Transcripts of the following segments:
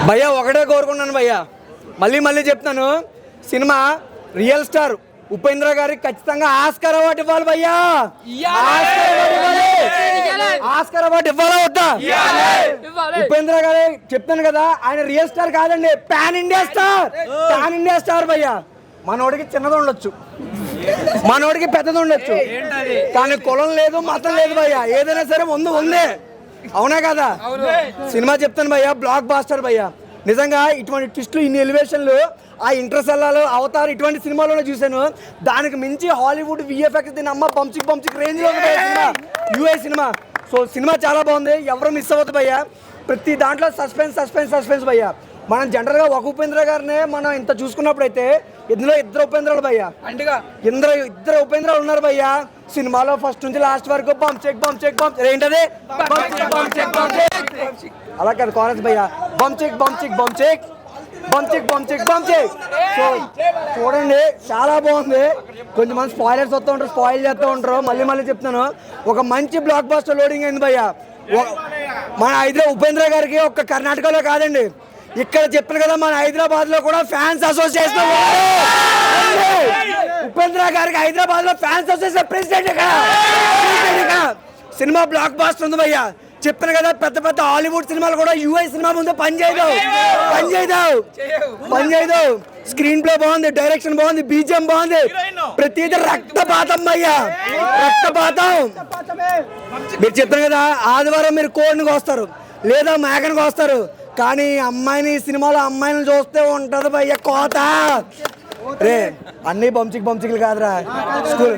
భయ్యా ఒకటే కోరుకున్నాను భయ్యా, మళ్ళీ మళ్ళీ చెప్తాను, సినిమా రియల్ స్టార్ ఉపేంద్ర గారికి ఖచ్చితంగా ఆస్కార్ అవార్డు ఇవ్వాలి భయ్యా. ఆస్కార్ అవార్డు ఇవ్వాలా వద్దా? ఉపేంద్ర గారు చెప్తాను కదా, ఆయన రియల్ స్టార్ కాదండి, pan India star. Pan India star భయ్యా. మనోడికి చిన్నది ఉండొచ్చు, మనోడికి పెద్దది ఉండొచ్చు, కానీ కులం లేదు మతం లేదు భయ్యా, ఏదైనా సరే ఉందే. అవునా కదా? సినిమా చెప్తాను భయ్యా, బ్లాక్ బాస్టర్ భయ్యా. నిజంగా ఇటువంటి ట్విస్టులు, ఇన్ని ఎలివేషన్లు ఆ ఇంటర్సెల్లాలు, అవతార్ ఇటువంటి సినిమాలోనే చూశాను. దానికి మించి హాలీవుడ్ విఎఫ్ఎక్స్ దీని అమ్మ పంచిక్ రేంజ్లో ఉంది cinema, UI cinema. So cinema చాలా బాగుంది, ఎవరు మిస్ అవ్వద్దు భయ్యా. ప్రతి దాంట్లో సస్పెన్స్ భయ్యా. మనం జనరల్గా ఒక ఉపేంద్ర గారినే మనం ఇంత చూసుకున్నప్పుడు అయితే ఇందులో ఇద్దరు ఉపేంద్రాలు భయ్యా, ఇద్దరు ఉపేంద్రాలు ఉన్నారు భయ్యా సినిమాలో. ఫస్ట్ నుంచి లాస్ట్ వరకు బంప్ ఏంటది, అలా కాదు కాలేజ్ భయ్యా, బంప్ చెక్. సో చూడండి, చాలా బాగుంది. కొంచెంమంది స్పాయిలర్స్ వస్తూ ఉంటారు, స్పాయిల్ చేస్తూ ఉంటారు. మళ్ళీ చెప్తున్నాను, ఒక మంచి బ్లాక్ బాస్టర్ లోడింగ్ అయింది భయ్యా. మన ఉపేంద్ర గారికి ఒక్క కర్ణాటకలో కాదండి, ఇక్కడ చెప్పాను కదా, మన హైదరాబాద్ లో కూడా ఫ్యాన్స్ అసోసియేషన్, ఉపేంద్ర గారికి హైదరాబాద్ లో fans association president. Cinema blockbuster ఉంది భయ్యా. చెప్పాను కదా, పెద్ద హాలీవుడ్ సినిమాలు కూడా యూఐ సినిమా ముందు పని చేయదు. స్క్రీన్ ప్లే బాగుంది, డైరెక్షన్ బాగుంది, బీజిఎం బాగుంది, ప్రతిదీ రక్తపాతం భయ్యా, రక్తపాతం. మీరు చెప్పాను కదా, ఆదివారం మీరు కోడిని కోస్తారు లేదా మేకని కోస్తారు, కానీ అమ్మాయిని సినిమాలో అమ్మాయిని చూస్తే ఉంటది భయ్య కోత. రే అన్ని బంచికలు కాదురా, స్కూల్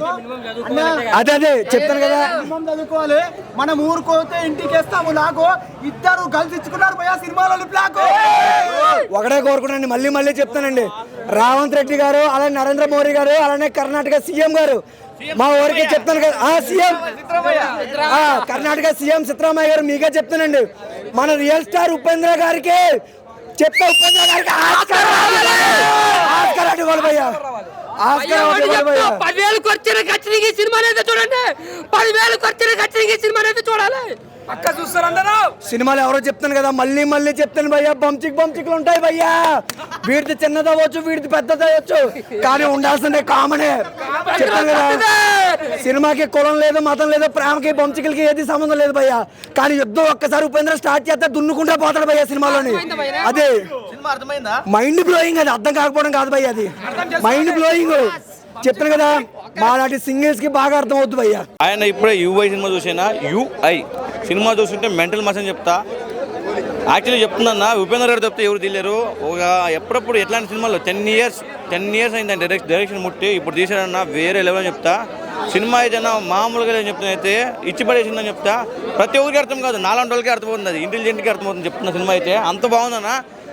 అదే చెప్తాను కదా, చదువుకోవాలి. మనం ఊరుకోతే ఇంటికి వేస్తాము. నాకు ఇద్దరు కలిసి ఇచ్చుకున్నారు భయ్యా సినిమాలో. ఒకటే కోరుకున్నాండి, మళ్ళీ చెప్తానండి, రేవంత్ రెడ్డి గారు, అలానే నరేంద్ర మోడీ గారు, అలానే కర్ణాటక సీఎం గారు, మా ఊరికి చెప్తాను కదా, సీఎం కర్ణాటక సీఎం సిద్ధరామయ్య గారు, మీకే చెప్తానండి, మన రియల్ స్టార్ ఉపేంద్ర గారికి చెప్తా, ఉపేంద్ర గారికి ఆస్కార్ ఇవ్వాలి భయ్యా. 10,000 ఖర్చున ఖచ్చితంగా సినిమా అయితే చూడండి, 10,000 ఖర్చున ఖచ్చితంగా సినిమా అయితే చూడాలి. పక్క చూస్తారు అందరూ. సినిమాలు ఎవరో చెప్తాను కదా, మళ్ళీ చెప్తాను భయ్యా, బంచిక్లు ఉంటాయి భయ్యా. వీడిది చిన్నదవచ్చు, వీడిది పెద్దదవచ్చు, కానీ ఉండాల్సిందే కామనే. చెప్తాను కదా, సినిమాకి కులం లేదు, మతం లేదు, ప్రేమకి బంచికలకి ఏది సంబంధం లేదు భయ్యా. కానీ యుద్ధం ఒక్కసారి ఉపేంద్ర స్టార్ట్ చేస్తే దున్నుకుంటా పోతాడు భయ్యా సినిమాలోని. అదే మైండ్ బ్లోయింగ్, అది అర్థం కాకపోవడం కాదు భయ్యా, అది మైండ్ బ్లోయింగ్. చెప్తాను కదా, మాలాంటి సింగర్స్ కి బాగా అర్థం అవుతుంది భయ్యా. ఆయన ఇప్పుడే యూఐ సినిమా చూసినా, యూఐ సినిమా చూస్తుంటే మెంటల్ మస్ అని చెప్తా. యాక్చువల్లీ చెప్తున్నా, ఉపేంద్ర గారు చెప్తే ఎవరు తెలియరు. ఒక ఎప్పుడప్పుడు ఎట్లాంటి సినిమాలో 10 years అయింది డైరెక్షన్ ముట్టి, ఇప్పుడు తీసాడన్నా వేరే లెవెల్ అని చెప్తా. సినిమా ఏదైనా మామూలుగా లేదని చెప్తానైతే ఇచ్చిపడేసిందని చెప్తా. ప్రతి ఒక్కరికి అర్థం కాదు, నాలాంటి వాళ్ళకి అర్థమవుతుంది, అది ఇంటెలిజెంట్కి అర్థమవుతుంది చెప్తున్న సినిమా అయితే. అంత బాగుందన్న,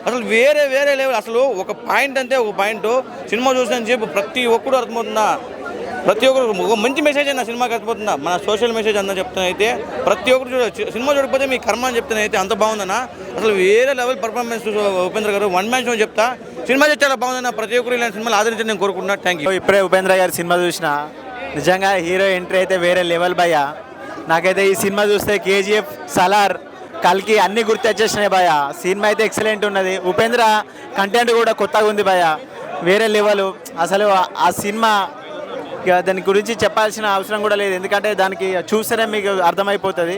అసలు వేరే లెవెల్. అసలు ఒక పాయింట్ అంటే ఒక పాయింట్ సినిమా చూసిన చెప్పి ప్రతి ఒక్కరు అర్థమవుతుందా, ప్రతి ఒక్కరు ఒక మంచి మెసేజ్ అన్న సినిమాకి అర్థమవుతుందా, మన సోషల్ మెసేజ్ అన్న చెప్తానైతే. ప్రతి ఒక్కరు సినిమా చూడకపోతే మీ కర్మ అని చెప్తానైతే, అంత బాగుందన్న. అసలు వేరే లెవెల్ పర్ఫార్మెన్స్ ఉపేంద్ర గారు, వన్ మ్యాన్ షో చెప్తా. సినిమా చాలా బాగుందన్న, ప్రతి ఒక్కరు ఇలాంటి సినిమాలు ఆదరించని నేను కోరుకుంటున్నా. Thank you. ఇప్పుడే ఉపేంద్ర గారి సినిమా చూసిన, నిజంగా హీరో ఎంట్రీ అయితే వేరే లెవెల్ భయ్యా. నాకైతే ఈ సినిమా చూస్తే కేజీఎఫ్, సలార్, కల్కి అన్నీ గుర్తొచ్చేసినాయి భయ్య. సినిమా అయితే ఎక్సలెంట్ ఉన్నది. ఉపేంద్ర కంటెంట్ కూడా కొత్తగా ఉంది భయ్య, వేరే లెవెల్. అసలు ఆ సినిమా దాని గురించి చెప్పాల్సిన అవసరం కూడా లేదు, ఎందుకంటే దానికి చూస్తేనే మీకు అర్థమైపోతుంది.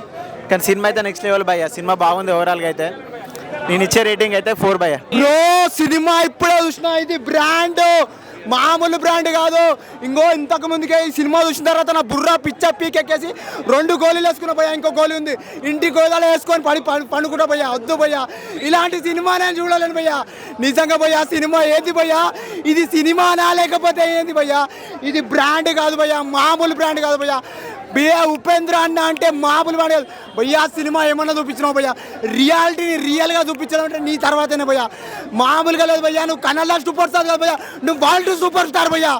కానీ సినిమా అయితే నెక్స్ట్ లెవెల్ భయ్య, సినిమా బాగుంది ఓవరాల్గా అయితే. నేను ఇచ్చే రేటింగ్ అయితే 4 భయ్య. సినిమా ఇప్పుడే చూసిన, ఇది బ్రాండ్, మామూలు బ్రాండ్ కాదు. ఇంతకు ముందుకే ఈ సినిమా చూసిన తర్వాత నా బుర్ర పిచ్చ పీకెక్కేసి 2 గోళీలు వేసుకున్నా భయ్యా. ఇంకో గోళీ ఉంది, ఇంటి గోళాలు వేసుకొని పండుకుంటా భయ్యా. వద్దు భయ్యా, ఇలాంటి సినిమా నేను చూడలేను భయ్యా. నిజంగా భయ్యా, సినిమా ఏది భయ్యా, ఇది సినిమానా లేకపోతే ఏంది భయ్యా? ఇది బ్రాండ్ కాదు భయ్యా, మామూలు బ్రాండ్ కాదు భయ్యా. ఉపేంద్ర అన్న అంటే మామూలు బ్రాండ్ కాదు భయ్యా. సినిమా ఏమన్నా చూపించినావు భయ్యా, రియాలిటీని రియల్గా చూపించడం అంటే నీ తర్వాతనే భయ్యా, మామూలుగా లేదు భయ్యా. నువ్వు కన్నడ సూపర్ స్టార్ కాదు భయ్యా, నువ్వు వరల్డ్ సూపర్ స్టార్ భయ్యా.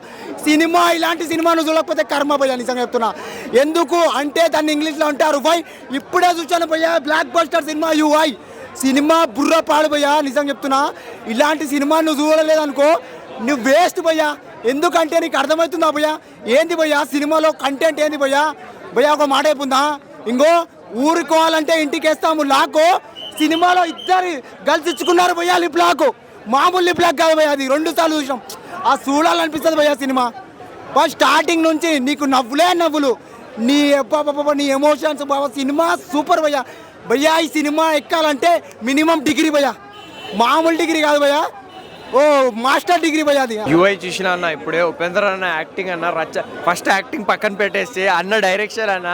సినిమా ఇలాంటి సినిమాను చూడకపోతే కర్మ భయ్యా, నిజంగా చెప్తున్నా. ఎందుకు అంటే దాన్ని ఇంగ్లీష్లో అంటారు వై. ఇప్పుడే చూసాను భయ్యా, block buster cinema UI cinema, బుర్ర పాడు భయ్యా, నిజంగా చెప్తున్నా. ఇలాంటి సినిమా నువ్వు చూడలేదనుకో, నువ్వు వేస్ట్ భయ్యా. ఎందుకంటే నీకు అర్థమవుతుందా భయ్యా ఏంది భయ్యా సినిమాలో కంటెంట్ ఏంది భయ్యా? ఒక మాట అయిపోందా, ఊరుకోవాలంటే ఇంటికి వేస్తాము లాకో, సినిమాలో ఇద్దరు గర్ల్స్ ఇచ్చుకున్నారు భయ్యా లిప్ లాక్, మామూలు లిప్ లాక్ కాదు భయ్యా, అది 2 సార్లు చూసినాం. ఆ చూడాలనిపిస్తుంది భయ్యా సినిమా. ఫస్ట్ స్టార్టింగ్ నుంచి నీకు నవ్వులే నవ్వులు, నీ నీ ఎమోషన్స్ బాబా. సినిమా సూపర్ భయ్యా. భయ్యా ఈ సినిమా ఎక్కాలంటే మినిమం డిగ్రీ భయ్యా, మామూలు డిగ్రీ కాదు భయ్యా, ఓ మాస్టర్ డిగ్రీ భయ్యా అది. యూఐ చూసిన అన్న ఇప్పుడే ఉపేంద్ర అన్న యాక్టింగ్ అన్న రచ్చ. ఫస్ట్ యాక్టింగ్ పక్కన పెట్టేస్తే అన్న డైరెక్షన్ అన్న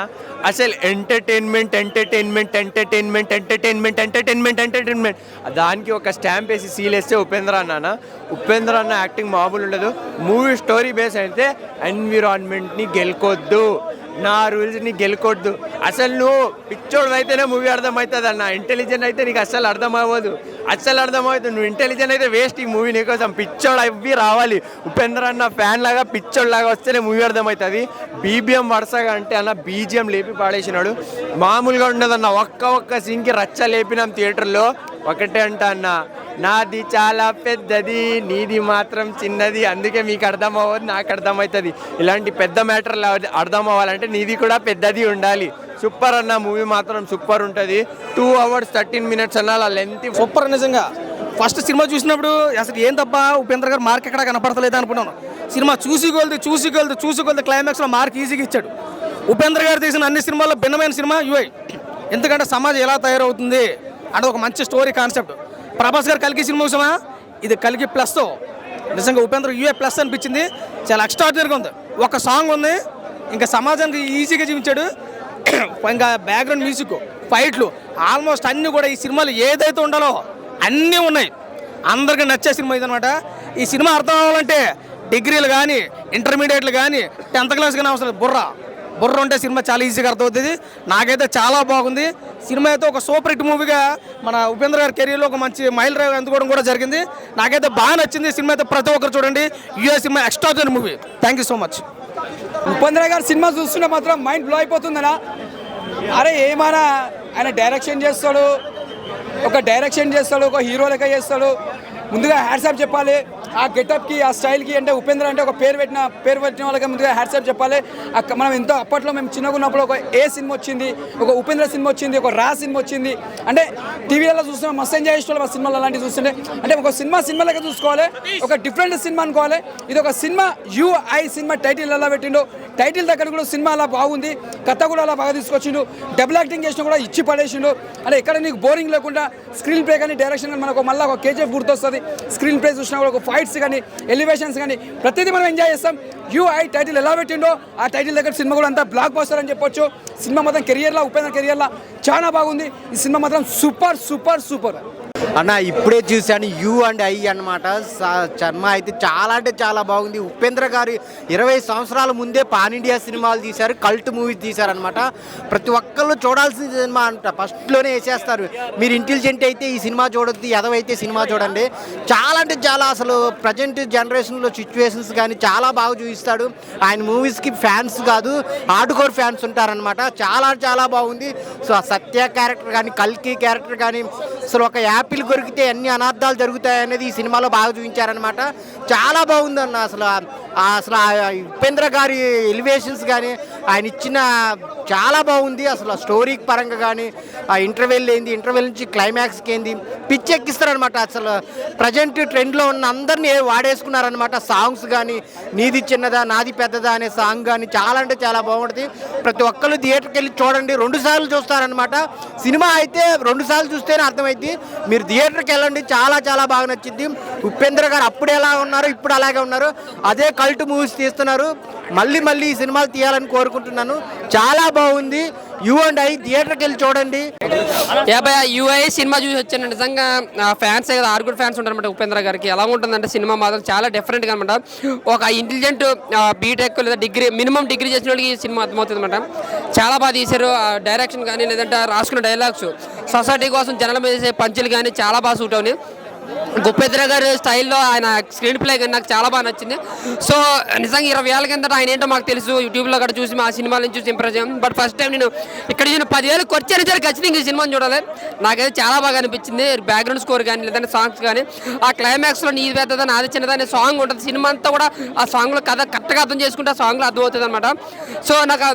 అసలు entertainment entertainment entertainment entertainment entertainment entertainment దానికి ఒక స్టాంప్ వేసి సీల్ వేస్తే ఉపేంద్ర అన్న. ఉపేంద్ర అన్న యాక్టింగ్ మామూలు ఉండదు. మూవీ స్టోరీ బేస్ అయితే ఎన్విరాన్మెంట్ని గెలుకొద్దు, నా రూల్స్ని గెలుకొద్దు. అసలు నువ్వు పిచ్చోడు అయితేనే మూవీ అర్థమవుతుంది అన్న, ఇంటెలిజెంట్ అయితే నీకు అస్సలు అర్థం అవ్వదు, అస్సలు అర్థమవుతుంది. నువ్వు ఇంటెలిజెంట్ అయితే వేస్ట్ ఈ మూవీ నీకోసం. పిచ్చోడు అవి రావాలి, ఉపేంద్ర అన్న ఫ్యాన్ లాగా పిచ్చోడు లాగా వస్తేనే మూవీ అర్థమవుతుంది. బీబీఎం వరుసగా అంటే అన్న బీజిఎం లేపి పాడేసినాడు, మామూలుగా ఉండదన్న. ఒక్క సీన్కి రచ్చ లేపినాం థియేటర్లో. ఒకటే అంట అన్న, నాది చాలా పెద్దది, నీది మాత్రం చిన్నది, అందుకే మీకు అర్థం అవ్వదు, నాకు అర్థమవుతుంది. ఇలాంటి పెద్ద మ్యాటర్లు అర్థం అవ్వాలంటే నీది కూడా పెద్దది ఉండాలి. సూపర్ అన్న, మూవీ మాత్రం సూపర్ ఉంటుంది. 2 hours 13 minutes అన్న, అలా లెంత్ సూపర్. నిజంగా ఫస్ట్ సినిమా చూసినప్పుడు అసలు ఏం తప్ప ఉపేంద్ర గారు మార్క్ ఎక్కడ కనపడతలేదు అనుకున్నాను. సినిమా చూసి క్లైమాక్స్లో మార్క్ ఈజీగా ఇచ్చాడు. ఉపేంద్ర గారు తీసిన అన్ని సినిమాల్లో భిన్నమైన సినిమా యూఐ. ఎందుకంటే సమాజం ఎలా తయారవుతుంది అంటే ఒక మంచి స్టోరీ కాన్సెప్ట్. ప్రభాస్ గారు కలికి సినిమా చూసామా, ఇది కలికి ప్లస్. నిజంగా ఉపేంద్ర యూఏ ప్లస్ అనిపించింది. చాలా ఎక్స్ట్రాడినరీగా ఉంది. ఒక సాంగ్ ఉంది, ఇంకా సమాజానికి ఈజీగా చూపించాడు. ఇంకా బ్యాక్గ్రౌండ్ మ్యూజిక్, ఫైట్లు, ఆల్మోస్ట్ అన్నీ కూడా ఈ సినిమాలు ఏదైతే ఉండాలో అన్నీ ఉన్నాయి. అందరికీ నచ్చే సినిమా ఇదనమాట. ఈ సినిమా అర్థం అవ్వాలంటే డిగ్రీలు కానీ ఇంటర్మీడియట్లు కానీ 10th క్లాస్ కానీ అవసరం. బుర్ర ఉంటే సినిమా చాలా ఈజీగా అర్థమవుతుంది. నాకైతే చాలా బాగుంది. సినిమా అయితే ఒక సూపర్ హిట్ మూవీగా మన ఉపేంద్ర గారి కెరీర్లో ఒక మంచి మైల్ రైవ్ అందుకోవడం కూడా జరిగింది. నాకైతే బాగా నచ్చింది. సినిమా అయితే ప్రతి ఒక్కరు చూడండి. UI cinema extraordinary movie. Thank you so much. Upendra గారు సినిమా చూస్తుంటే మాత్రం మైండ్ బ్లో అయిపోతుందనా. అరే ఏమైనా ఆయన డైరెక్షన్ చేస్తాడు, ఒక హీరో లెక్క చేస్తాడు. ముందుగా హ్యాట్సాప్ చెప్పాలి ఆ గెటప్కి, ఆ స్టైల్కి. అంటే ఉపేంద్ర అంటే ఒక పేరు పెట్టిన వాళ్ళకి ముందుగా హ్యాట్సాప్ చెప్పాలి. మనం ఎంతో అప్పట్లో మేము చిన్నగా ఉన్నప్పుడు ఒక ఏ సినిమా వచ్చింది, ఒక ఉపేంద్ర సినిమా వచ్చింది, ఒక రా సినిమా వచ్చింది. అంటే టీవీలలో చూస్తున్నాం, మస్తు ఎంజాయ్ చేసేవాళ్ళు ఆ సినిమాలు అలాంటివి చూస్తుంటే. అంటే ఒక సినిమా లెక్క చూసుకోవాలి, ఒక డిఫరెంట్ సినిమా అనుకోవాలి. ఇది ఒక సినిమా యూఐ సినిమా. టైటిల్ ఎలా పెట్టిండో, టైటిల్ దగ్గర కూడా సినిమా అలా బాగుంది, కథ కూడా అలా బాగా తీసుకొచ్చిండు, డబుల్ యాక్టింగ్ చేసిన కూడా ఇచ్చి పడేసిండు. అంటే ఎక్కడ నీకు బోరింగ్ లేకుండా స్క్రీన్ ప్లే కానీ డైరెక్షన్ కానీ మనకు మళ్ళీ ఒక కేజీఎఫ్ గుర్తొస్తుంది. స్క్రీన్ ప్లే చూసినా కూడా ఒక ఫైట్స్ కానీ ఎలివేషన్స్ కానీ ప్రతిదీ మనం ఎంజాయ్ చేస్తాం. యూఐ టైటిల్ ఎలా పెట్టిండో ఆ టైటిల్ దగ్గర సినిమా కూడా అంతా బ్లాక్ బస్టర్ అని చెప్పొచ్చు. సినిమా మాత్రం కెరియర్లో ఉపేంద్ర కెరియర్లో చాలా బాగుంది. ఈ సినిమా మాత్రం సూపర్ అన్న. ఇప్పుడే చూశాను యూ అండ్ ఐ అన్నమాట. శర్మ అయితే చాలా అంటే చాలా బాగుంది. ఉపేంద్ర గారు 20 సంవత్సరాల ముందే పాన్ ఇండియా సినిమాలు తీశారు, కల్ట్ మూవీ తీశారనమాట. ప్రతి ఒక్కళ్ళు చూడాల్సిన సినిమా అంట, ఫస్ట్లోనే వేసేస్తారు. మీరు ఇంటెలిజెంట్ అయితే ఈ సినిమా చూడొద్దు, ఎదవైతే సినిమా చూడండి. చాలా అంటే చాలా అసలు ప్రజెంట్ జనరేషన్లో సిచ్యువేషన్స్ కానీ చాలా బాగా చూపిస్తాడు. ఆయన మూవీస్కి ఫ్యాన్స్ కాదు, హార్డ్ కోర్ ఫ్యాన్స్ ఉంటారనమాట. చాలా బాగుంది. సో ఆ సత్య క్యారెక్టర్ కానీ, కల్కి క్యారెక్టర్ కానీ, అసలు ఒక యాపిల్ కొరికితే అన్ని అనార్థాలు జరుగుతాయి అనేది ఈ సినిమాలో బాగా చూపించారనమాట. చాలా బాగుందన్న. అసలు ఉపేంద్ర గారి ఎలివేషన్స్ కానీ ఆయన ఇచ్చిన చాలా బాగుంది. అసలు స్టోరీ పరంగా కానీ ఆ ఇంటర్వెల్ ఏంది, ఇంటర్వెల్ నుంచి క్లైమాక్స్కి ఏంది పిచ్చెక్కిస్తారనమాట. అసలు ప్రజెంట్ ట్రెండ్లో ఉన్న అందరినీ వాడేసుకున్నారనమాట. సాంగ్స్ కానీ నీది చిన్నదా నాది పెద్దదా అనే సాంగ్ కానీ చాలా అంటే చాలా బాగుంటుంది. ప్రతి ఒక్కరు థియేటర్కి వెళ్ళి చూడండి. 2 సార్లు చూస్తారనమాట. సినిమా అయితే 2 సార్లు చూస్తేనే అర్థమైంది. మీరు థియేటర్కి వెళ్ళండి, చాలా బాగా నచ్చింది. ఉపేంద్ర గారు అప్పుడు ఎలా ఉన్నారు, ఇప్పుడు అలాగే ఉన్నారు. అదే కల్ట్ మూవీస్ తీస్తున్నారు. మళ్ళీ ఈ సినిమాలు తీయాలని కోరుకుంటున్నాను. చాలా బాగుంది. యూ అండ్ ఐ థియేటర్కి వెళ్ళి చూడండి. యూఐ సినిమా చూసి వచ్చాను. నిజంగా ఫ్యాన్స్ కదా, ఆరుగురు ఫ్యాన్స్ ఉంటారన్నమాట ఉపేంద్ర గారికి. ఎలా ఉంటుందంటే సినిమా మాత్రం చాలా డిఫరెంట్గా అనమాట. ఒక ఇంటెలిజెంట్ బీటెక్ లేదా మినిమం డిగ్రీ చేసిన వాళ్ళకి ఈ సినిమా అర్థమవుతుంది అనమాట. చాలా బాగా తీశారు. డైరెక్షన్ కానీ లేదంటే రాసుకున్న డైలాగ్స్, సొసైటీ కోసం జనాల మీద చేసే పంచులు కానీ చాలా బాగా సూట్ అవునాయి. ఉపేంద్ర గారి స్టైల్లో ఆయన స్క్రీన్ ప్లే కానీ నాకు చాలా బాగా నచ్చింది. సో నిజంగా 20 ఏళ్ళ కిందట ఆయన ఏంటో మాకు తెలుసు, యూట్యూబ్లో కూడా చూసి మా సినిమాల నుంచి చూసి ఇంప్రెస్ అయ్యాం. బట్ ఫస్ట్ టైం నేను ఇక్కడ 10,000 ఖర్చు సరే ఖచ్చితంగా ఈ సినిమాని చూడాలి. నాకైతే చాలా బాగా అనిపించింది. బ్యాక్గ్రౌండ్ స్కోర్ కానీ లేదంటే సాంగ్స్ కానీ, ఆ క్లైమాక్స్లో నీది పెద్దదా నాది చిన్నదా అనే సాంగ్ ఉంటుంది. సినిమా అంతా కూడా ఆ సాంగ్లో కథ కరెక్ట్గా అర్థం చేసుకుంటే ఆ సాంగ్లో అర్థమవుతుంది అనమాట. సో నాకు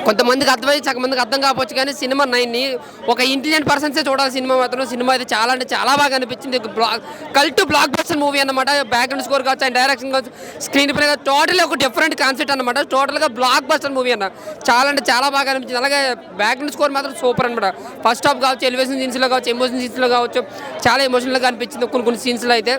కొంతమందికి అర్థమై సగం మందికి అర్థం కావచ్చు, కానీ సినిమా 9ని ఒక ఇంటెలిజెంట్ పర్సన్సే చూడాలి. సినిమా మాత్రం సినిమా అయితే చాలా అంటే చాలా బాగా అనిపించింది. కల్ట్ బ్లాక్ బస్టర్ మూవీ అన్నమాట. బ్యాక్గ్రౌండ్ స్కోర్ కావచ్చు, అండ్ డైరెక్షన్ కావచ్చు, స్క్రీన్ ప్లే టోటల్ ఒక డిఫరెంట్ కాన్సెప్ట్ అనమాట. టోటల్గా బ్లాక్ బస్టర్ మూవీ అన్న చాలా అంటే చాలా బాగా అనిపించింది. అలాగే బ్యాక్గ్రౌండ్ స్కోర్ మాత్రం సూపర్ అనమాట. ఫస్ట్ హాఫ్ కావచ్చు, ఎలివేషన్ సీన్స్లో కావచ్చు, ఎమోషన్ సీన్స్లో కావచ్చు, చాలా ఎమోషనల్గా అనిపించింది కొన్ని సీన్స్లో అయితే.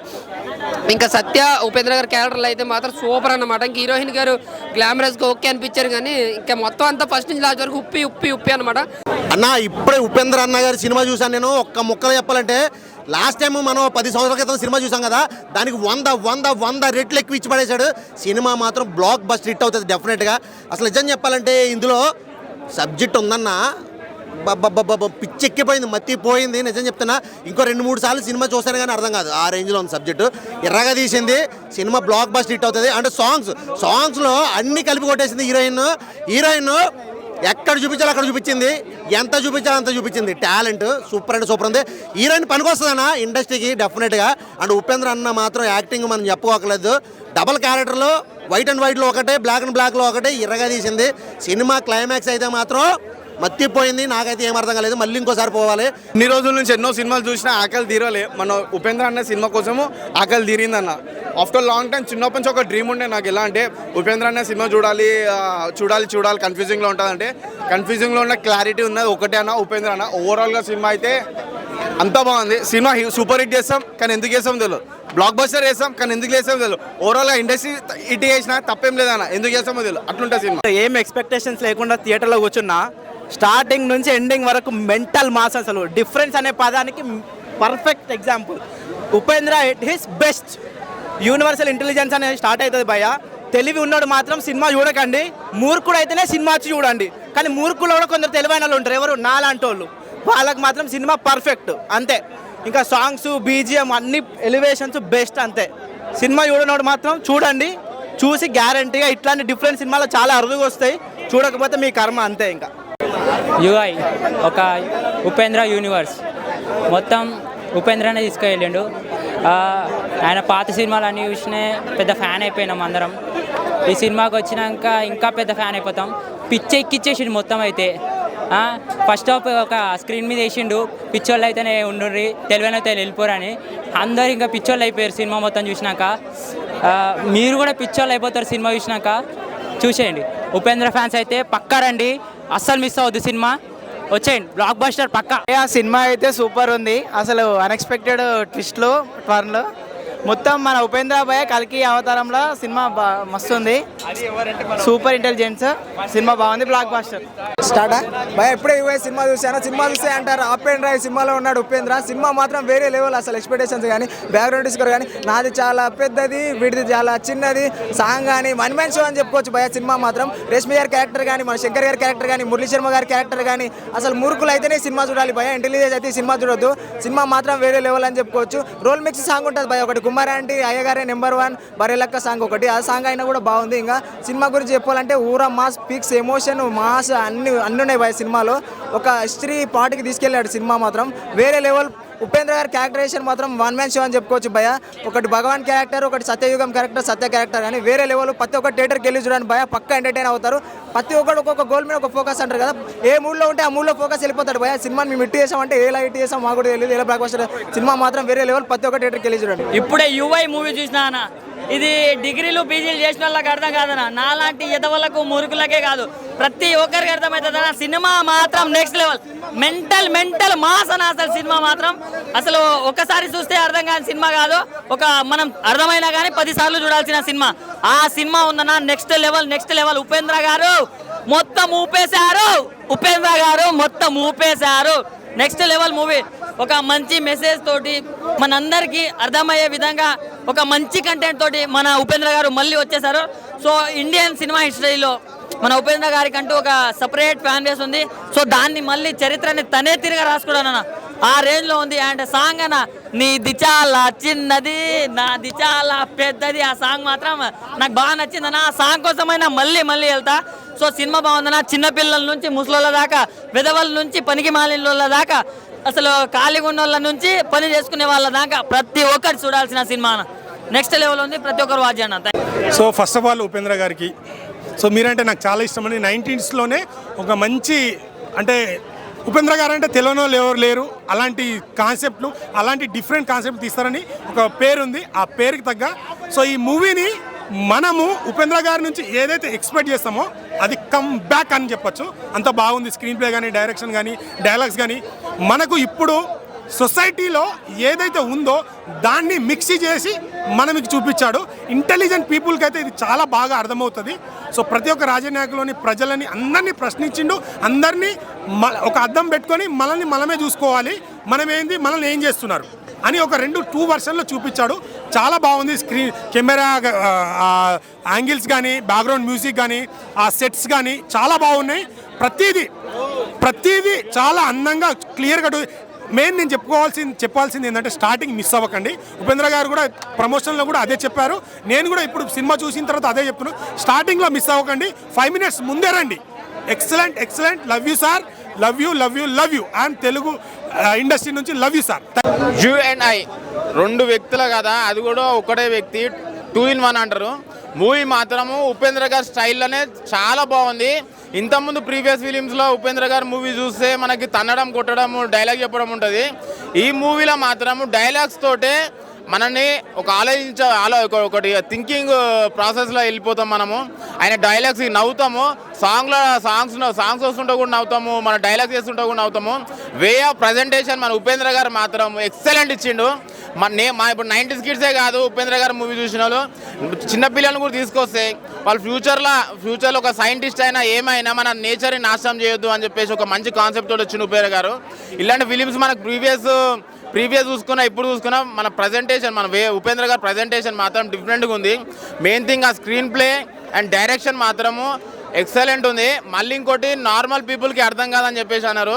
ఇంకా సత్య ఉపేంద్ర గారి క్యారెక్టర్లు అయితే మాత్రం సూపర్ అన్నమాట. ఇంక హీరోయిన్ గారు గ్లామరస్గా ఓకే అనిపించారు, కానీ ఇంకా మొత్తం అంతా ఫస్ట్ నుంచి లాస్ట్ వరకు ఉప్పి అనమాట. అన్న ఇప్పుడే ఉపేంద్ర అన్న గారి సినిమా చూసాను నేను. ఒక్క ముక్కలు చెప్పాలంటే, లాస్ట్ టైం మనం 10 సంవత్సరాల క్రితం సినిమా చూసాం కదా, దానికి 100 రెట్లు ఎక్కువ ఇచ్చి పడేశాడు. సినిమా మాత్రం బ్లాక్ బస్టర్ హిట్ అవుతుంది డెఫినెట్గా. అసలు నిజం చెప్పాలంటే ఇందులో సబ్జెక్ట్ ఉందన్న, పిచ్చెక్కిపోయింది, మత్తిపోయింది. నిజం చెప్తున్నా, ఇంకో 2-3 సార్లు సినిమా చూసాను కానీ అర్థం కాదు, ఆ రేంజ్లో ఉంది సబ్జెక్టు. ఎర్రగా తీసింది సినిమా, బ్లాక్ బస్టర్ హిట్ అవుతుంది. అంటే సాంగ్స్లో అన్ని కలిపి కొట్టేసింది హీరోయిన్. ఎక్కడ చూపించాలి అక్కడ చూపించింది, ఎంత చూపించాలి అంత చూపించింది. టాలెంట్ సూపర్ అంటే సూపర్ ఉంది. హీరోయిన్ పనికొస్తుందన్న ఇండస్ట్రీకి డెఫినెట్గా. అండ్ ఉపేంద్ర అన్న మాత్రం యాక్టింగ్ మనం చెప్పుకోకలేదు. డబల్ క్యారెక్టర్లో వైట్ అండ్ వైట్లో ఒకటే, బ్లాక్ అండ్ బ్లాక్లో ఒకటే, ఎర్రగా తీసింది. సినిమా క్లైమాక్స్ అయితే మాత్రం మత్తిపోయింది. నాకైతే ఏం అర్థం కాలేదు, మళ్ళీ ఇంకోసారి పోవాలి. ఇన్ని రోజుల నుంచి ఎన్నో సినిమాలు చూసినా ఆకలి తీరలే. మన ఉపేంద్ర అన్న సినిమా కోసము ఆకలి తీరిందన్న. ఆఫ్టర్ లాంగ్ టైం చిన్నప్పటి నుంచి ఒక డ్రీమ్ ఉండే నాకు. ఎలా అంటే ఉపేంద్ర అన్న సినిమా చూడాలి కన్ఫ్యూజింగ్లో ఉంటుందంటే, కన్ఫ్యూజింగ్లో ఉన్న క్లారిటీ ఉన్నది ఒకటే అన్న, ఉపేంద్ర అన్న. ఓవరాల్గా సినిమా అయితే అంతా బాగుంది. సినిమా సూపర్ హిట్ చేస్తాం, కానీ ఎందుకు చేస్తాం తెలియదు. బ్లాక్ బస్టర్ చేస్తాం, కానీ ఎందుకు చేస్తాం తెలియదు. ఓవరాల్గా ఇండస్ట్రీ హిట్ చేసినా తప్పేం లేదన్న, ఎందుకు చేస్తామో తెలియదు. అట్లుంటుంది సినిమా. ఏం ఎక్స్పెక్టేషన్స్ లేకుండా థియేటర్లో కూర్చున్నా, స్టార్టింగ్ నుంచి ఎండింగ్ వరకు మెంటల్ మాస్. అసలు డిఫరెన్స్ అనే పదానికి perfect example. Upendra it his best. Universal intelligence అనేది స్టార్ట్ అవుతుంది భయ్య. తెలివి ఉన్నాడు మాత్రం సినిమా చూడకండి, మూర్ఖుడు అయితేనే సినిమా వచ్చి చూడండి. కానీ మూర్ఖులు కూడా కొందరు తెలివైన వాళ్ళు ఉంటారు, ఎవరు నాలాంటి వాళ్ళు. వాళ్ళకి మాత్రం సినిమా పర్ఫెక్ట్ అంతే. ఇంకా సాంగ్స్, బీజిఎం అన్ని ఎలివేషన్స్ బెస్ట్ అంతే. సినిమా చూడనోడు మాత్రం చూడండి, చూసి గ్యారంటీగా ఇట్లాంటి డిఫరెంట్ సినిమాలు చాలా అరుదుగా వస్తాయి. చూడకపోతే మీ కర్మ అంతే. ఇంకా యూఐ ఒక ఉపేంద్ర యూనివర్స్ మొత్తం ఉపేంద్రనే తీసుకెళ్ళిండు. ఆయన పాత సినిమాలు అన్నీ చూసినా పెద్ద ఫ్యాన్ అయిపోయినాం అందరం. ఈ సినిమాకి వచ్చినాక ఇంకా పెద్ద ఫ్యాన్ అయిపోతాం. ఎక్కిచ్చేసిండు మొత్తం అయితే. ఫస్ట్ హాఫ్ ఒక స్క్రీన్ మీద వేసిండు, పిచ్చోళ్ళు అయితేనే ఉండుర్రి, తెలివైన అయితే వెళ్ళిపోరని. అందరు ఇంకా పిచ్చోళ్ళు అయిపోయారు సినిమా మొత్తం చూసినాక. మీరు కూడా పిచ్చోళ్ళు అయిపోతారు సినిమా చూసినాక. చూసేయండి. ఉపేంద్ర ఫ్యాన్స్ అయితే పక్కా రండి, అస్సలు మిస్ అవ్వద్దు. సినిమా వచ్చేయండి, బ్లాక్ బస్టర్ పక్కా. ఆ సినిమా అయితే సూపర్ ఉంది. అసలు అన్ఎక్స్పెక్టెడ్ ట్విస్ట్లు, టర్న్లు మొత్తం మన ఉపేంద్ర భయ్య కల్కి అవతారంలో సినిమా మస్తు ఉంది. సూపర్ ఇంటెలిజెన్స్ సినిమా బాగుంది, బ్లాక్ బస్టర్. స్టార్టా భయ ఎప్పుడే యూఐ సినిమా చూసాను. సినిమా చూస్తే అంటారు అప్ అండ్ డ్రైవ్ సినిమాలో ఉన్నాడు ఉపేంద్ర. సినిమా మాత్రం వేరే లెవెల్. అసలు ఎక్స్పెక్టేషన్స్ కానీ, బ్యాక్గ్రౌండ్ స్కోర్ కానీ, నాది చాలా పెద్దది, వీడిది చాలా చిన్నది, సాంగ్ కానీ వన్ మ్యాన్ షో అని చెప్పుకోవచ్చు భయ. సినిమా మాత్రం రేష్మి గారి క్యారెక్టర్ కానీ, మన శంకర్ గారి క్యారెక్టర్ కానీ, మురళీ శర్మ గారి క్యారెక్టర్ కానీ, అసలు మూర్ఖులు అయితేనే సినిమా చూడాలి భయ. ఇంటెలిజెన్స్ అయితే సినిమా చూడొద్దు. సినిమా మాత్రం వేరే లెవెల్ అని చెప్పుకోవచ్చు. రోల్ మిక్స్ సాంగ్ ఉంటుంది భయ ఒకటి, కుమార్ ఆంటీ అయ్యగారే నెంబర్ 1 బరేలక్క సాంగ్ ఒకటి. ఆ సాంగ్ అయినా కూడా బాగుంది. ఇంకా సినిమా గురించి చెప్పాలంటే ఊరా మాస్, పిక్స్, ఎమోషన్, మాస్ అన్ని ఉన్నాయి భయ సినిమాలో. ఒక హిస్టరీ పార్ట్కి తీసుకెళ్ళాడు సినిమా మాత్రం వేరే లెవెల్. ఉపేంద్ర గారి క్యారెక్టరైజేషన్ మాత్రం వన్ మ్యాన్ షో అని చెప్పుకోవచ్చు భయ. ఒకటి భగవాన్ క్యారెక్టర్, ఒకటి సత్యయుగం క్యారెక్టర్, సత్య క్యారెక్టర్ కానీ వేరే లెవెల్. ప్రతి ఒక్క థియేటర్కి వెళ్ళి చూడండి భయ, పక్కా ఎంటర్టైన్ అవుతారు. ప్రతి ఒక్కరు ఒక్కొక్క గోల్ మీద ఒక ఫోకస్ అంటారు కదా, ఏ మూడ్లో ఉంటే ఆ మూడ్లో ఫోకస్ వెళ్ళిపోతాడు భయ. సినిమాని మేము హిట్ చేసామంటే ఎలా హిట్ చేసాం మాకు కూడా తెలియదు, ఎలా బ్లాక్ బస్టర్. సినిమా మాత్రం వేరే లెవెల్, ప్రతి ఒక్క థియేటర్కి వెళ్ళి చూడండి. ఇప్పుడే యూఐ మూవీ చూసినా అన్న, ఇది డిగ్రీలు పీజీలు చేసిన వాళ్ళకి అర్థం కాదన్న, నాలాంటి ఎదవలకు మురుకులకే కాదు ప్రతి ఒక్కరికి అర్థమవుతుంది అన్న. సినిమా మాత్రం నెక్స్ట్ లెవెల్, మెంటల్ మాస్ అన్న. అసలు సినిమా మాత్రం అసలు ఒక్కసారి చూస్తే అర్థం కాని సినిమా కాదు, ఒక మనం అర్థమైనా కానీ 10 సార్లు చూడాల్సిన సినిమా. ఆ సినిమా ఉందన్న, నెక్స్ట్ లెవెల్. ఉపేంద్ర గారు మొత్తం ఊపేశారు. Next level movie. ఒక మంచి మెసేజ్ తోటి మనందరికీ అర్థమయ్యే విధంగా ఒక మంచి కంటెంట్ తోటి మన ఉపేంద్ర గారు మళ్ళీ వచ్చేసారు. సో ఇండియన్ సినిమా హిస్టరీలో మన ఉపేంద్ర గారికి అంటూ ఒక సపరేట్ ఫ్యాన్ బేస్ ఉంది. సో దాన్ని మళ్ళీ చరిత్రని తనే తిరిగి రాసుకోవడం ఆ రేంజ్లో ఉంది. అండ్ సాంగ్ అన్న, నీది చాలా చిన్నది నాది చాలా పెద్దది, ఆ సాంగ్ మాత్రం నాకు బాగా నచ్చిందన్న. ఆ సాంగ్ కోసమైనా మళ్ళీ వెళ్తా. సో సినిమా బాగుందన్న. చిన్నపిల్లల నుంచి ముసలోళ్ళ దాకా, విధవల నుంచి పనికి మాలిన దాకా, అసలు ఖాళీగా ఉన్న వాళ్ళ నుంచి పని చేసుకునే వాళ్ళ దాకా ప్రతి ఒక్కటి చూడాల్సిన సినిమా. నెక్స్ట్ లెవెల్ ఉంది, ప్రతి ఒక్కరు వాచ్ చేయండి. So first of all Upendra గారికి సో మీరంటే నాకు చాలా ఇష్టమని 1990sలోనే ఒక మంచి అంటే ఉపేంద్ర గారు అంటే తెలియని వాళ్ళు ఎవరు లేరు, అలాంటి కాన్సెప్ట్లు అలాంటి డిఫరెంట్ కాన్సెప్ట్ తీస్తారని ఒక పేరుంది. ఆ పేరుకి తగ్గ సో ఈ మూవీని మనము ఉపేంద్ర గారి నుంచి ఏదైతే ఎక్స్పెక్ట్ చేస్తామో అది కమ్ బ్యాక్ అని చెప్పొచ్చు. అంత బాగుంది స్క్రీన్ ప్లే కానీ, డైరెక్షన్ కానీ, డైలాగ్స్ కానీ. మనకు ఇప్పుడు సొసైటీలో ఏదైతే ఉందో దాన్ని మిక్సీ చేసి మనకి చూపించాడు. ఇంటెలిజెంట్ పీపుల్కి అయితే ఇది చాలా బాగా అర్థమవుతుంది. సో ప్రతి ఒక్క రాజకీయ నాయకులని ప్రజలని అందరినీ ప్రశ్నించిండు. అందరినీ ఒక అద్దం పెట్టుకొని మనమే చూసుకోవాలి, మనల్ని ఏం చేస్తున్నారు అని ఒక 2 వర్షన్లో చూపించాడు. చాలా బాగుంది. స్క్రీన్ కెమెరా యాంగిల్స్ కానీ, బ్యాక్గ్రౌండ్ మ్యూజిక్ కానీ, ఆ సెట్స్ కానీ చాలా బాగున్నాయి. ప్రతిదీ చాలా అందంగా క్లియర్గా. మెయిన్ నేను చెప్పాల్సింది ఏంటంటే స్టార్టింగ్ మిస్ అవ్వకండి. ఉపేంద్ర గారు కూడా ప్రమోషన్లో కూడా అదే చెప్పారు, నేను కూడా ఇప్పుడు సినిమా చూసిన తర్వాత అదే చెప్తున్నాను. స్టార్టింగ్లో మిస్ అవ్వకండి, 5 minutes ముందే రండి. Excellent. Love you sir, love you. And Telugu industry నుంచి లవ్ యూ సార్. UNI 2 వ్యక్తులు కదా, అది కూడా ఒకటే వ్యక్తి, 2 in 1 అంటారు. మూవీ మాత్రము ఉపేంద్ర గారి స్టైల్లోనే చాలా బాగుంది. ఇంతకుముందు ప్రీవియస్ ఫిలిమ్స్లో ఉపేంద్ర గారి మూవీ చూస్తే మనకి తన్నడం, కొట్టడం, డైలాగ్ చెప్పడం ఉంటుంది. ఈ మూవీలో మాత్రము డైలాగ్స్ తోటే మనల్ని ఒక ఒకటి థింకింగ్ ప్రాసెస్లో వెళ్ళిపోతాం మనము. ఆయన డైలాగ్స్ నవ్వుతాము, సాంగ్స్ వస్తుంటే కూడా నవ్వుతాము, మన డైలాగ్స్ చేస్తుంటే కూడా నవ్వుతాము. వే ఆఫ్ ప్రజెంటేషన్ మన ఉపేంద్ర గారు మాత్రం ఎక్సలెంట్ ఇచ్చిండు. ఇప్పుడు 90s కిడ్సే కాదు, ఉపేంద్ర గారు మూవీ చూసిన వాళ్ళు చిన్నపిల్లలను కూడా తీసుకొస్తే వాళ్ళు ఫ్యూచర్లో ఒక సైంటిస్ట్ అయినా ఏమైనా మన నేచర్ని నాశనం చేయొద్దు అని చెప్పేసి ఒక మంచి కాన్సెప్ట్ తోటి వచ్చిన ఉపేంద్ర గారు. ఇలాంటి ఫిలిమ్స్ మనకు ప్రీవియస్ చూసుకున్నా ఇప్పుడు చూసుకున్నా మన ప్రజెంటేషన్ ఉపేంద్ర గారు ప్రజెంటేషన్ మాత్రం డిఫరెంట్గా ఉంది. మెయిన్ థింగ్ ఆ స్క్రీన్ ప్లే అండ్ డైరెక్షన్ మాత్రము ఎక్సలెంట్ ఉంది. మళ్ళీ ఇంకోటి నార్మల్ పీపుల్కి అర్థం కాదని చెప్పేసి అన్నారు.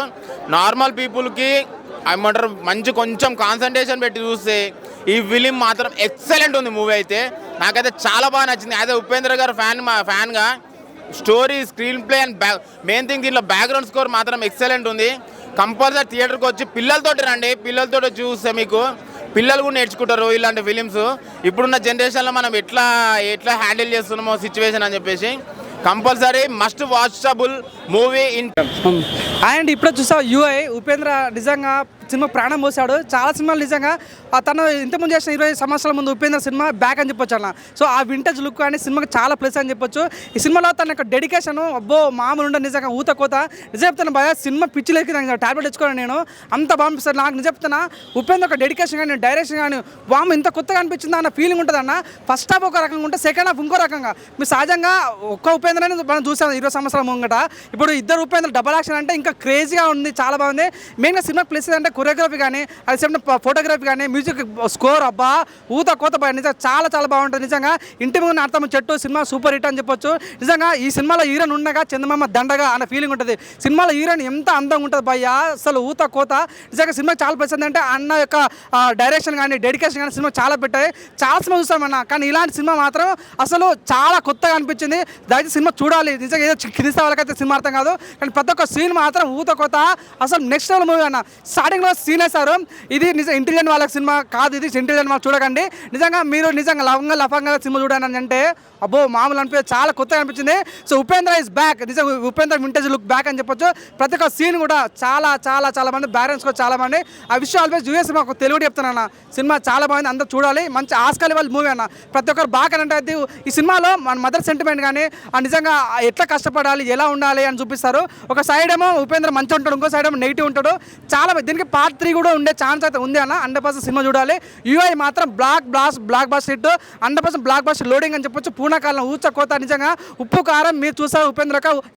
నార్మల్ పీపుల్కి ఏమంటారు మంచి కొంచెం కాన్సన్ట్రేషన్ పెట్టి చూస్తే ఈ ఫిలిం మాత్రం ఎక్సలెంట్ ఉంది. మూవీ అయితే నాకైతే చాలా బాగా నచ్చింది. అదే ఉపేంద్ర గారు ఫ్యాన్గా story, screenplay and main thing దీంట్లో బ్యాక్గ్రౌండ్ స్కోర్ మాత్రం ఎక్సలెంట్ ఉంది. కంపల్సరీ థియేటర్కి వచ్చి పిల్లలతోటి రండి, పిల్లలతో చూస్తే మీకు పిల్లలు కూడా నేర్చుకుంటారు ఇలాంటి ఫిలిమ్స్. ఇప్పుడున్న జనరేషన్లో మనం ఎట్లా హ్యాండిల్ చేస్తున్నామో సిచ్యువేషన్ అని చెప్పేసి compulsory must watchable movie in. And ఇప్పుడు చూసా UI ఉపేంద్ర నిజంగా సినిమా ప్రాణం పోసాడు. చాలా సినిమాలు నిజంగా తను ఇంతకుముందు చేసిన 20 సంవత్సరాల ముందు ఉపేంద్ర సినిమా బ్యాక్ అని చెప్పొచ్చు అన్న. సో ఆ వింటేజ్ లుక్ అని సినిమాకి చాలా ప్లస్ అని చెప్పొచ్చు. ఈ సినిమాలో తన యొక్క డెడికేషన్ అబ్బో మామూలు ఉండదు. నిజంగా ఊత కోత నిజం చెప్తాను భయ, సినిమా పిచ్చిలేకి టాబ్లెట్ తెచ్చుకోను నేను, అంత బాగుంపిస్తాను నాకు. నిజం చెప్తున్నా ఉపేంద్ర ఒక డెడికేషన్ కానీ, డైరెక్షన్ కానీ వాము ఇంత కొత్తగా అనిపించింది అన్న ఫీలింగ్ ఉంటుంది అన్న. ఫస్ట్ హాఫ్ ఒక రకంగా ఉంటే సెకండ్ హాఫ్ ఇంకో రకంగా. మీరు సహజంగా ఒక్క ఉపేంద్ర మనం చూసాం 20 సంవత్సరాల ముంగట. ఇప్పుడు ఇద్దరు ఉపేంద్ర డబల్ యాక్షన్ అంటే ఇంకా క్రేజీగా ఉంది, చాలా బాగుంది. మెయిన్గా సినిమా ప్లస్ అంటే కొరియోగ్రఫీ కానీ, అది సేమ్ ఫోటోగ్రఫీ కానీ, మ్యూజిక్ స్కోర్ అబ్బా ఊత కోత భయ నిజంగా చాలా బాగుంటుంది. నిజంగా ఇంటి ముందు అర్థం చెట్టు సినిమా సూపర్ హిట్ అని చెప్పొచ్చు. నిజంగా ఈ సినిమాలో హీరోయిన్ ఉండగా చందమామ దండగా అన్న ఫీలింగ్ ఉంటుంది. సినిమాలో హీరోయిన్ ఎంత అందంగా ఉంటుంది భయ్య, అసలు ఊత కోత. నిజంగా సినిమా చాలా ప్రసిద్ధి అంటే అన్న యొక్క డైరెక్షన్ కానీ, డెడికేషన్ కానీ సినిమా చాలా పెట్టాయి. చాలా సినిమా చూస్తామన్న, కానీ ఇలాంటి సినిమా మాత్రం అసలు చాలా కొత్తగా అనిపించింది. దయచేసి సినిమా చూడాలి. నిజంగా ఏదో కిరిస్తే వాళ్ళకైతే సినిమా అర్థం కాదు, కానీ ప్రతి ఒక్క సీన్ మాత్రం ఊత కోత, అసలు నెక్స్ట్ లెవెల్ మూవీ అన్న. స్టార్టింగ్లో సీన్ వేస్తారు, ఇది నిజంగా ఇంటెలిజెంట్ వాళ్ళకి సినిమా కాదు, ఇది ఇంటెలిజెంట్ వాళ్ళు చూడకండి. నిజంగా మీరు నిజంగా లవంగా సినిమా చూడండి అంటే అబ్బో మామూలు అనిపించింది, చాలా కొత్తగా అనిపించింది. సో ఉపేంద్ర ఇస్ బ్యాక్, నిజంగా ఉపేంద్ర వింటేజ్ లుక్ బ్యాక్ అని చెప్పొచ్చు. ప్రతి ఒక్క సీన్ కూడా చాలా మంది బ్యాలెన్స్ కూడా చాలా మంది ఆ విషయం ఆల్వేస్ యూఎస్ మాకు తెలుగు చెప్తానన్న. సినిమా చాలా బాగుంది, అందరూ చూడాలి. మంచి ఆస్కార్ లెవెల్ మూవీ అన్న. ప్రతి ఒక్కరు బాగా అంటే ఈ సినిమాలో మన మదర్ సెంటిమెంట్ కానీ నిజంగా ఎట్లా కష్టపడాలి, ఎలా ఉండాలి అని చూపిస్తారు. ఒక సైడ్ ఏమో ఉపేంద్ర మంచి ఉంటాడు, ఇంకో సైడ్ ఏమో నెగిటివ్ ఉంటాడు. చాలా దీనికి part 3 కూడా ఉండే ఛాన్స్ అయితే ఉంది అన్న. 100% సినిమా చూడాలి. UI మాత్రం blockbuster hit, 100% blockbuster loading అని చెప్పొచ్చు. పూర్ణకాలం ఊచ కోత. నిజంగా ఉప్పు కారం మీరు చూసారు ఉపేంద్రక